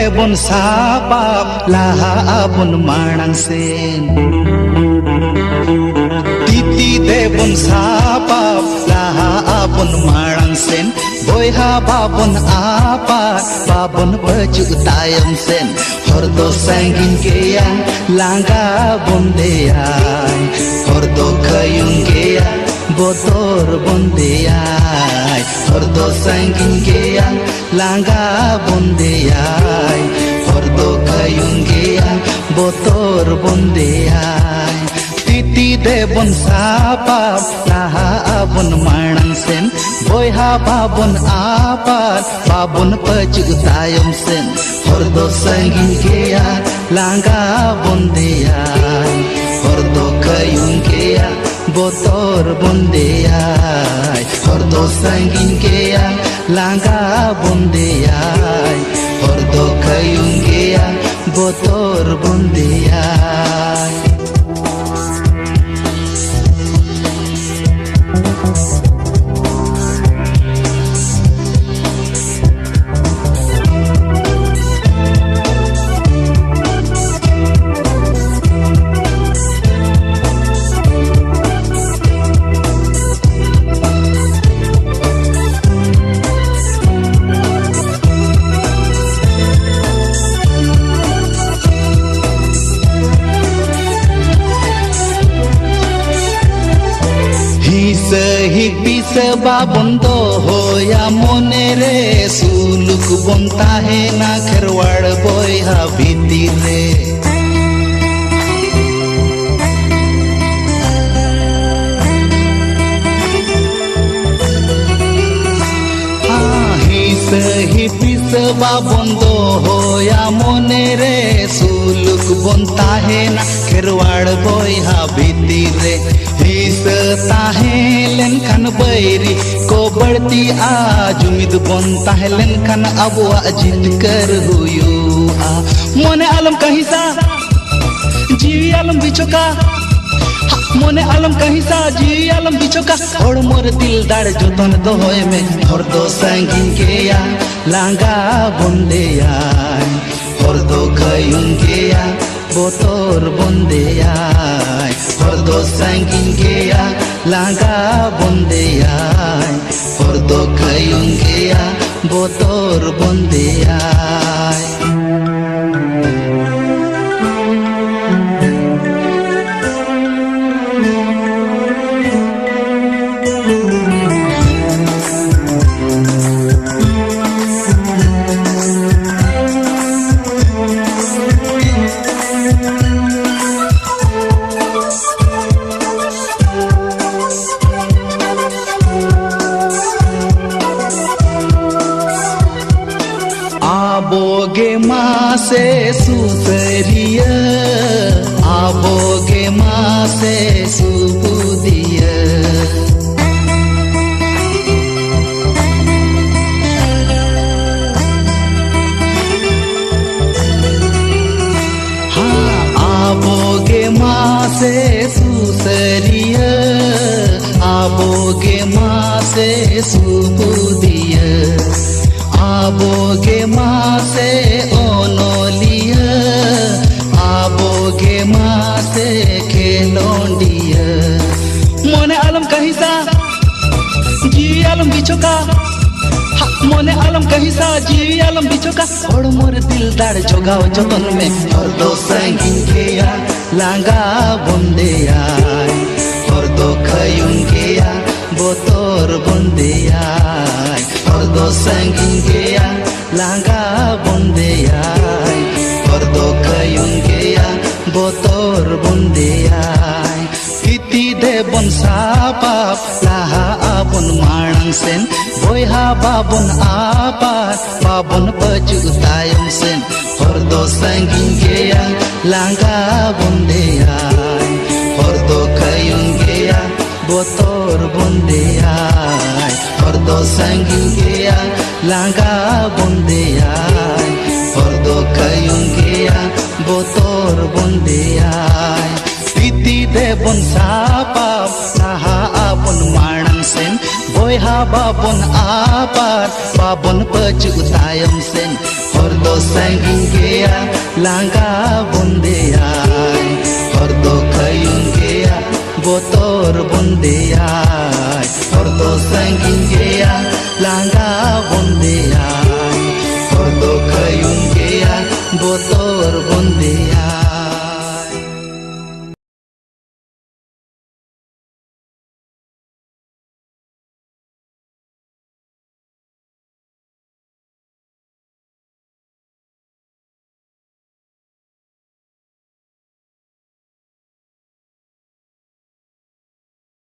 debon sapap laha abon manang sen. Titi debon sapap laha abon manang sen. Boyha babon apa babon baju tayam sen. Hordo sangin keya langga bondeyai. Hordo kayung keya botor bondeyai. Hordo sangin keya langga bondeyai. Hordo kayung keya botor bondeyai. Titi debon sapap laha abon manang sen. Boyha babon apat babon baju tayam sen. Hordo sangin keya langga bondeyai. Hordo kayung keya botor bondeyai. Hordo sangin keya langga bondeyai. Hordo kayung keya botor bondeyai. Sehik bisa babon hoya monere suluk bontahe na kherwad boyha bhitire. Sehik bisa babon hoya monere suluk bontahe na kherwad boyha bhitire. ताहेलन खन बैरी को बढ़ती आज उम्मीद बन ताहेलन खन अब जिद कर हुयू आ मोने आलम कहीं सा जी आलम बिचोका मोने आलम कहीं सा जी आलम बिचोका और मोर दिल दाड़ जोतन दो होए में और दो संगिन के या लांगा बंदेया और दो कयुं के या बोतोर बंदेया और दो संगिन के या लांगा बंदेया और दो कयुं के या बोतोर बंदेया. आबोगे माँ से सुसरिया आबोगे माँ से सुबुदिया. हाँ आबोगे माँ से सुसरिया आबोगे माँ से सुबुदिया. आबोगे माँ से ओनोलिया आबोगे माँ से खेलोंडिया. मोने आलम कहीं सा जी आलम बिचोका मोने आलम कहीं सा जी आलम बिचोका और मोर दिल दाड़ जोगाओ जोतन में और दो संगिन के या लांगा बंदेया और दो कयुं के या बोतोर बंदेया और दो संगिन के या लांगा बंदेया और दो कयुं के या बोतोर बंदेया. Titi debon sapap laha abon manang sen. Boyha babon apa babon baju tayam sen. और दो संगिन के या लांगा बंदेया और दो कयुं के या बोतोर बंदेया और दो संगिन के या लांगा बंदेया और दो कयुं के या बोतोर बंदेया. Titi debon sapap laha abon manang sen. boyha babon apar babon paju tayam sen hor do sanging gea langga bondean hor do kayung gea botor bondean